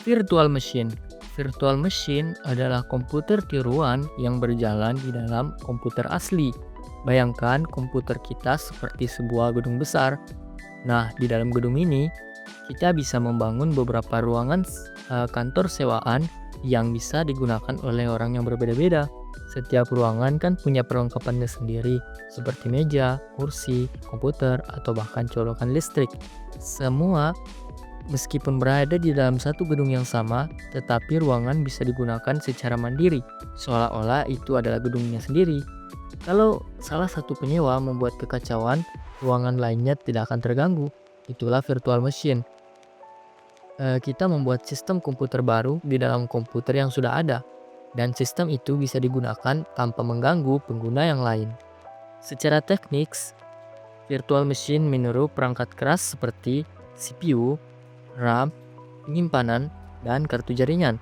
Virtual machine. Virtual machine adalah komputer tiruan yang berjalan di dalam komputer asli. Bayangkan komputer kita seperti sebuah gedung besar. Nah, di dalam gedung ini kita bisa membangun beberapa ruangan kantor sewaan yang bisa digunakan oleh orang yang berbeda-beda. Setiap ruangan kan punya perlengkapannya sendiri, seperti meja, kursi, komputer, atau bahkan colokan listrik. Semua meskipun berada di dalam satu gedung yang sama, tetapi ruangan bisa digunakan secara mandiri, seolah-olah itu adalah gedungnya sendiri. Kalau salah satu penyewa membuat kekacauan, ruangan lainnya tidak akan terganggu. Itulah virtual machine. Kita membuat sistem komputer baru di dalam komputer yang sudah ada, dan sistem itu bisa digunakan tanpa mengganggu pengguna yang lain. Secara teknis, virtual machine meniru perangkat keras seperti CPU, RAM, penyimpanan, dan kartu jaringan.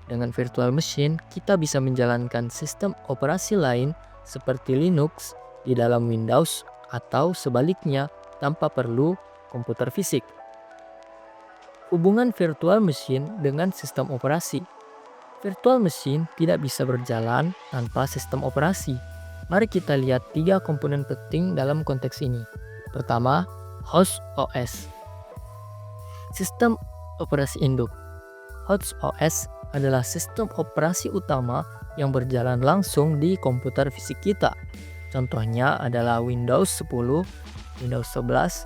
Dengan virtual machine, kita bisa menjalankan sistem operasi lain seperti Linux di dalam Windows atau sebaliknya tanpa perlu komputer fisik. Hubungan virtual machine dengan sistem operasi. Virtual machine tidak bisa berjalan tanpa sistem operasi. Mari kita lihat 3 komponen penting dalam konteks ini. Pertama, host OS. Sistem operasi induk. Host OS adalah sistem operasi utama yang berjalan langsung di komputer fisik kita. Contohnya adalah Windows 10, Windows 11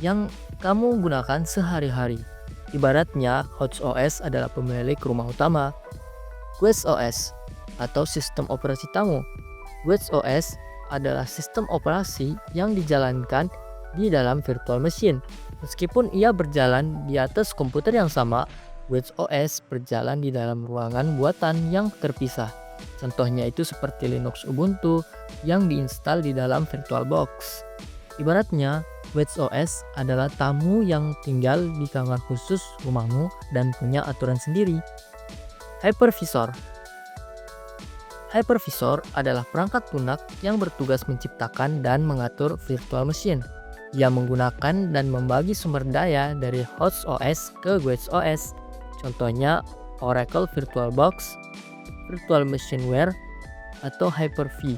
yang kamu gunakan sehari-hari. Ibaratnya, host OS adalah pemilik rumah utama. Guest OS atau sistem operasi tamu. Guest OS adalah sistem operasi yang dijalankan di dalam virtual machine. Meskipun ia berjalan di atas komputer yang sama, Guest OS berjalan di dalam ruangan buatan yang terpisah. Contohnya itu seperti Linux Ubuntu yang diinstal di dalam VirtualBox. Ibaratnya, Guest OS adalah tamu yang tinggal di kamar khusus rumahmu dan punya aturan sendiri. Hypervisor. Hypervisor adalah perangkat lunak yang bertugas menciptakan dan mengatur virtual machine. Ia menggunakan dan membagi sumber daya dari host OS ke Guest OS. Contohnya Oracle VirtualBox, Virtual Machineware, atau Hyper-V.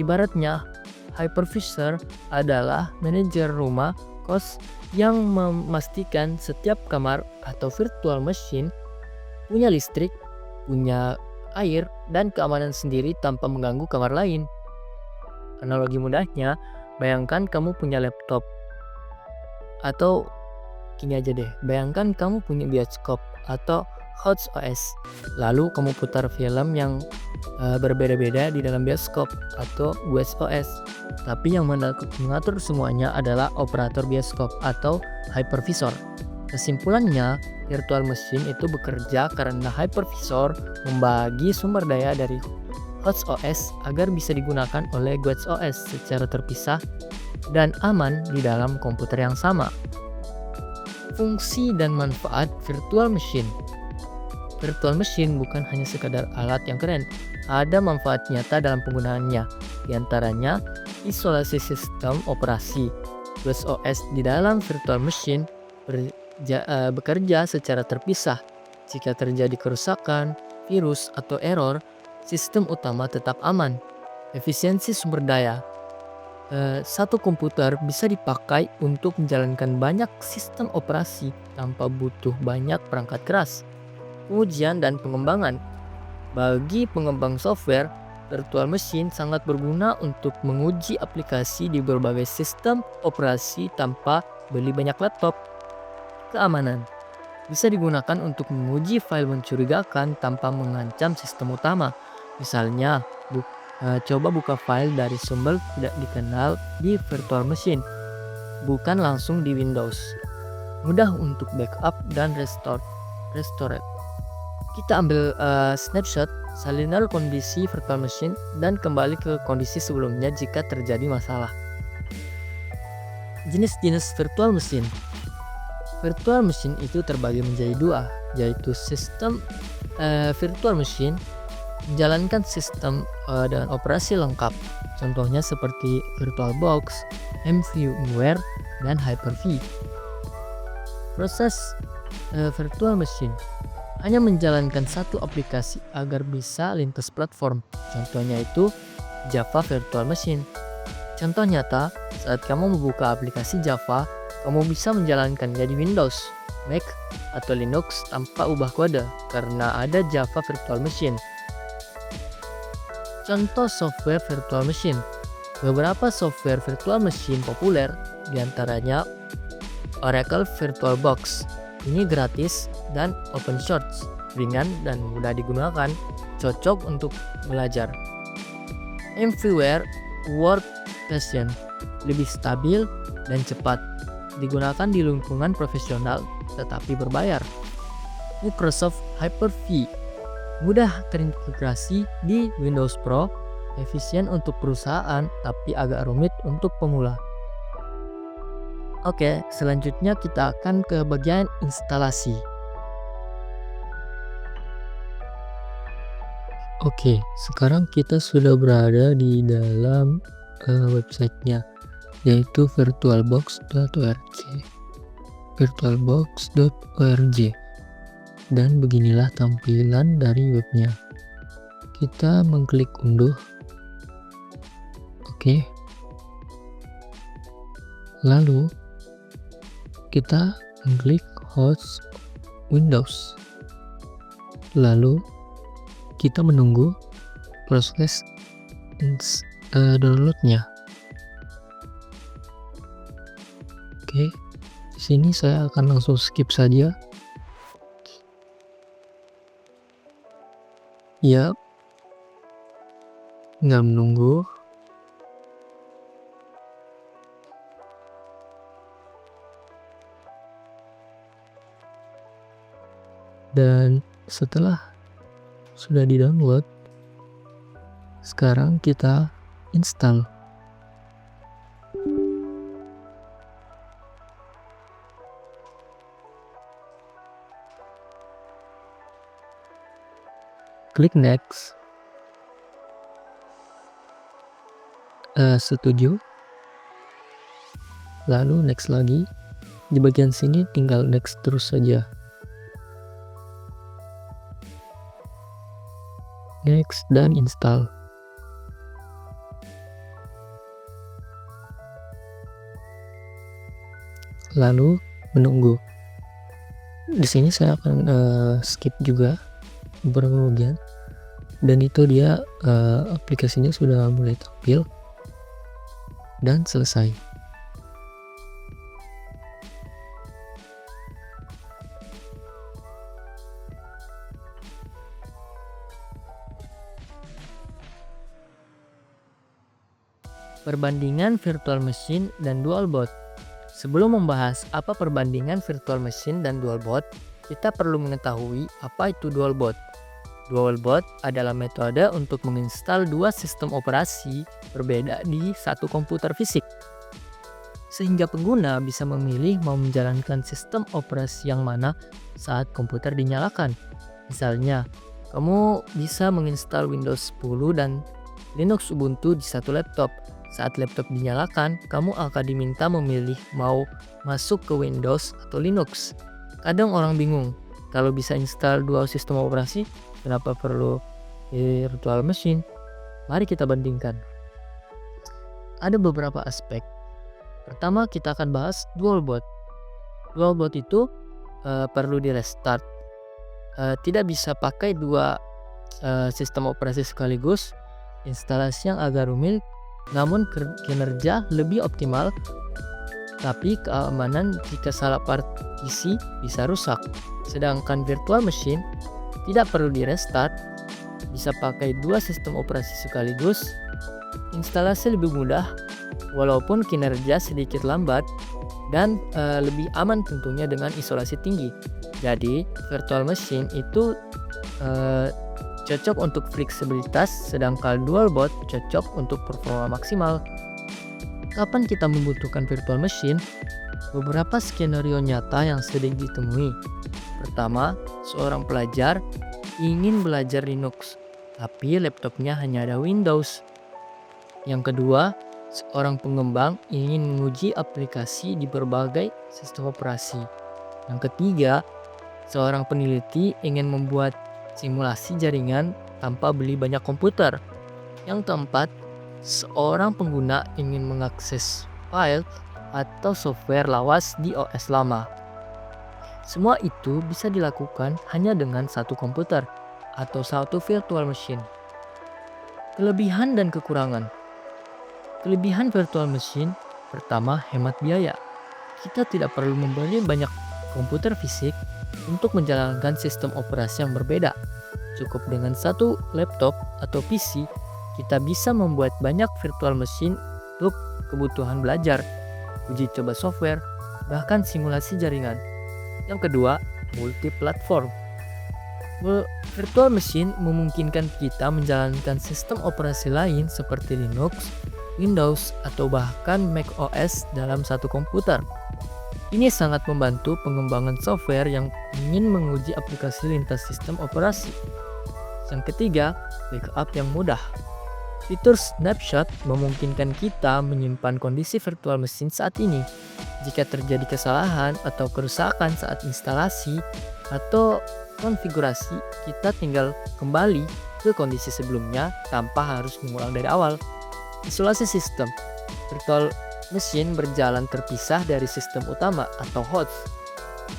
Ibaratnya, hypervisor adalah manajer rumah kos yang memastikan setiap kamar atau virtual machine punya listrik, punya air, dan keamanan sendiri tanpa mengganggu kamar lain. Analogi mudahnya, bayangkan kamu punya laptop. Atau gini aja deh, bayangkan kamu punya bioskop atau host OS. Lalu kamu putar film yang berbeda-beda di dalam bioskop atau Guest OS. Tapi yang mengatur semuanya adalah operator bioskop atau hypervisor. Kesimpulannya, virtual machine itu bekerja karena hypervisor membagi sumber daya dari host OS agar bisa digunakan oleh Guest OS secara terpisah dan aman di dalam komputer yang sama. Fungsi dan manfaat virtual machine. Virtual machine bukan hanya sekadar alat yang keren, ada manfaat nyata dalam penggunaannya. Di antaranya, isolasi sistem operasi. Guest OS di dalam virtual machine bekerja secara terpisah. Jika terjadi kerusakan, virus, atau error, sistem utama tetap aman. Efisiensi sumber daya. Satu komputer bisa dipakai untuk menjalankan banyak sistem operasi tanpa butuh banyak perangkat keras. Pengujian dan pengembangan. Bagi pengembang software, virtual machine sangat berguna untuk menguji aplikasi di berbagai sistem operasi tanpa beli banyak laptop. Keamanan. Bisa digunakan untuk menguji file mencurigakan tanpa mengancam sistem utama. Misalnya, coba buka file dari sumber tidak dikenal di virtual machine, bukan langsung di Windows. Mudah untuk backup dan restore. Kita ambil snapshot salinan kondisi virtual machine dan kembali ke kondisi sebelumnya jika terjadi masalah. Jenis-jenis virtual machine. Virtual machine itu terbagi menjadi 2, yaitu sistem virtual machine menjalankan sistem dengan operasi lengkap. Contohnya seperti VirtualBox, VMware, dan Hyper-V. Proses Virtual machine hanya menjalankan satu aplikasi agar bisa lintas platform. Contohnya itu Java Virtual Machine. Contoh nyata, saat kamu membuka aplikasi Java, kamu bisa menjalankannya di Windows, Mac, atau Linux tanpa ubah kode karena ada Java Virtual Machine. Contoh software virtual machine. Beberapa software virtual machine populer, diantaranya Oracle VirtualBox. Ini gratis dan open source, ringan dan mudah digunakan, cocok untuk belajar. VMware Workstation lebih stabil dan cepat, digunakan di lingkungan profesional tetapi berbayar. Microsoft Hyper-V mudah terintegrasi di Windows Pro, efisien untuk perusahaan tapi agak rumit untuk pemula. Oke, selanjutnya kita akan ke bagian instalasi. Oke, sekarang kita sudah berada di dalam websitenya, yaitu virtualbox.org. virtualbox.org. Dan beginilah tampilan dari webnya. Kita mengklik unduh. Oke. Lalu kita mengklik host Windows. Lalu kita menunggu proses downloadnya. Oke, di sini saya akan langsung skip saja. Ya, nggak menunggu. Dan setelah sudah di-download, sekarang kita install. Klik next. Setuju. Lalu next lagi. Di bagian sini tinggal next terus saja. Next dan install. Lalu menunggu. Di sini saya akan skip juga beberapa bagian. Dan itu dia aplikasinya sudah mulai tampil dan selesai. Perbandingan virtual machine dan dual boot. Sebelum membahas apa perbandingan virtual machine dan dual boot, kita perlu mengetahui apa itu dual boot. Dual boot adalah metode untuk menginstal dua sistem operasi berbeda di satu komputer fisik, sehingga pengguna bisa memilih mau menjalankan sistem operasi yang mana saat komputer dinyalakan. Misalnya, kamu bisa menginstal Windows 10 dan Linux Ubuntu di satu laptop. Saat laptop dinyalakan, kamu akan diminta memilih mau masuk ke Windows atau Linux. Kadang orang bingung, kalau bisa install dua sistem operasi, kenapa perlu virtual machine? Mari kita bandingkan. Ada beberapa aspek. Pertama, kita akan bahas dual boot. Dual boot itu perlu di restart. Tidak bisa pakai dua sistem operasi sekaligus. Instalasi yang agak rumit, namun kinerja lebih optimal. Tapi keamanan jika salah partisi bisa rusak. Sedangkan virtual machine tidak perlu di restart, bisa pakai dua sistem operasi sekaligus. Instalasi lebih mudah, walaupun kinerja sedikit lambat, dan lebih aman tentunya dengan isolasi tinggi. Jadi virtual machine itu cocok untuk fleksibilitas, sedangkan dual boot cocok untuk performa maksimal. Kapan kita membutuhkan virtual machine? Beberapa skenario nyata yang sering ditemui. Pertama, seorang pelajar ingin belajar Linux, tapi laptopnya hanya ada Windows. Yang kedua, seorang pengembang ingin menguji aplikasi di berbagai sistem operasi. Yang ketiga, Seorang peneliti ingin membuat simulasi jaringan tanpa beli banyak komputer. Yang keempat, seorang pengguna ingin mengakses file atau software lawas di OS lama. Semua itu bisa dilakukan hanya dengan satu komputer atau satu virtual machine. Kelebihan dan kekurangan. Kelebihan virtual machine pertama, hemat biaya. Kita tidak perlu membeli banyak komputer fisik untuk menjalankan sistem operasi yang berbeda. Cukup dengan satu laptop atau PC, kita bisa membuat banyak virtual machine untuk kebutuhan belajar, uji coba software, bahkan simulasi jaringan. Yang kedua, multi-platform. Virtual machine memungkinkan kita menjalankan sistem operasi lain seperti Linux, Windows, atau bahkan Mac OS dalam satu komputer. Ini sangat membantu pengembangan software yang ingin menguji aplikasi lintas sistem operasi. Yang ketiga, backup yang mudah. Fitur snapshot memungkinkan kita menyimpan kondisi virtual machine saat ini. Jika terjadi kesalahan atau kerusakan saat instalasi atau konfigurasi, kita tinggal kembali ke kondisi sebelumnya tanpa harus mengulang dari awal. Isolasi sistem. Virtual machine berjalan terpisah dari sistem utama atau host.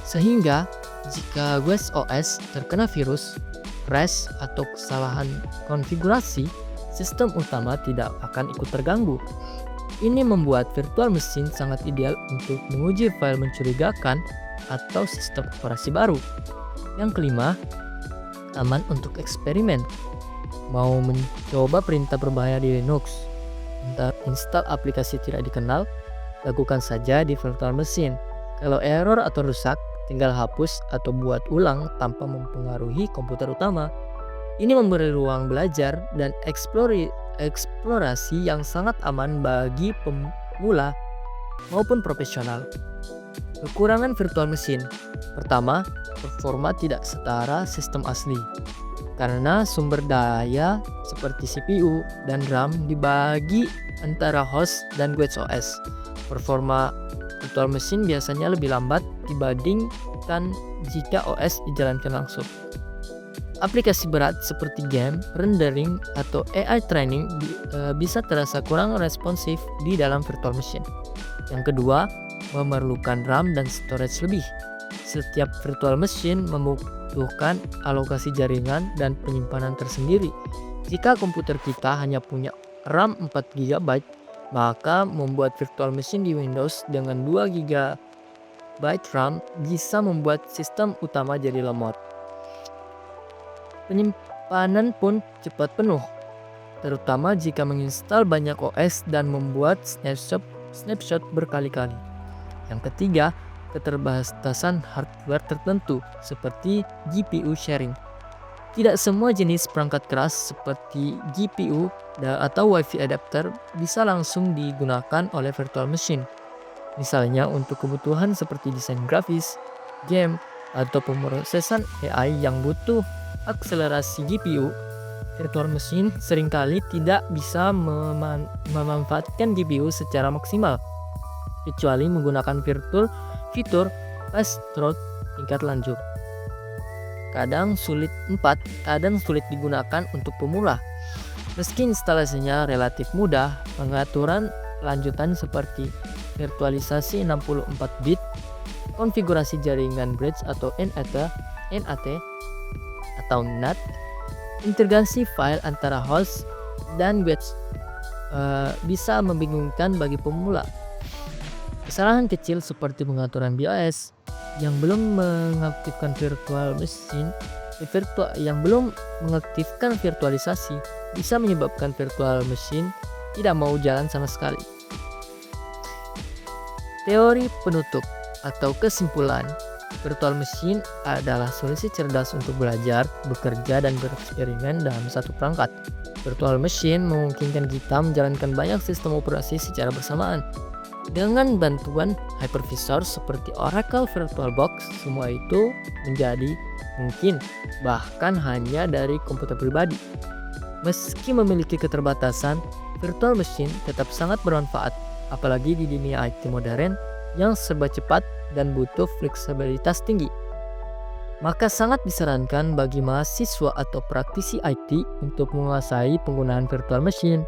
Sehingga jika GWS OS terkena virus, crash atau kesalahan konfigurasi, sistem utama tidak akan ikut terganggu. Ini membuat virtual machine sangat ideal untuk menguji file mencurigakan atau sistem operasi baru. Yang kelima, aman untuk eksperimen. Mau mencoba perintah berbahaya di Linux, install aplikasi tidak dikenal, lakukan saja di virtual machine. Kalau error atau rusak, tinggal hapus atau buat ulang tanpa mempengaruhi komputer utama. Ini memberi ruang belajar dan eksplorasi yang sangat aman bagi pemula maupun profesional. Kekurangan virtual machine. Pertama, performa tidak setara sistem asli. Karena sumber daya seperti CPU dan RAM dibagi antara host dan GWS OS. Performa virtual machine biasanya lebih lambat dibandingkan jika OS dijalankan langsung. Aplikasi berat seperti game, rendering, atau AI training bisa terasa kurang responsif di dalam virtual machine. Yang kedua, memerlukan RAM dan storage lebih. Setiap virtual machine membutuhkan alokasi jaringan dan penyimpanan tersendiri. Jika komputer kita hanya punya RAM 4 GB, maka membuat virtual machine di Windows dengan 2 GB RAM bisa membuat sistem utama jadi lemot. Penyimpanan pun cepat penuh, terutama jika menginstal banyak OS dan membuat snapshot berkali-kali. Yang ketiga, keterbatasan hardware tertentu seperti GPU sharing. Tidak semua jenis perangkat keras seperti GPU atau Wi-Fi adapter bisa langsung digunakan oleh virtual machine. Misalnya untuk kebutuhan seperti desain grafis, game, atau pemrosesan AI yang butuh akselerasi GPU, virtual machine seringkali tidak bisa memanfaatkan GPU secara maksimal, kecuali menggunakan fitur fast through tingkat lanjut. Kadang sulit digunakan untuk pemula. Meski instalasinya relatif mudah, pengaturan lanjutan seperti virtualisasi 64 bit, konfigurasi jaringan bridge atau NAT atau NAT, integrasi file antara host dan GWS bisa membingungkan bagi pemula. Kesalahan kecil seperti pengaturan BIOS yang belum mengaktifkan virtualisasi bisa menyebabkan virtual machine tidak mau jalan sama sekali. Teori penutup atau kesimpulan, virtual machine adalah solusi cerdas untuk belajar, bekerja, dan bereksperimen dalam satu perangkat. Virtual machine memungkinkan kita menjalankan banyak sistem operasi secara bersamaan. Dengan bantuan hypervisor seperti Oracle VirtualBox, semua itu menjadi mungkin, bahkan hanya dari komputer pribadi. Meski memiliki keterbatasan, virtual machine tetap sangat bermanfaat, apalagi di dunia IT modern yang serba cepat dan butuh fleksibilitas tinggi. Maka sangat disarankan bagi mahasiswa atau praktisi IT untuk menguasai penggunaan virtual machine.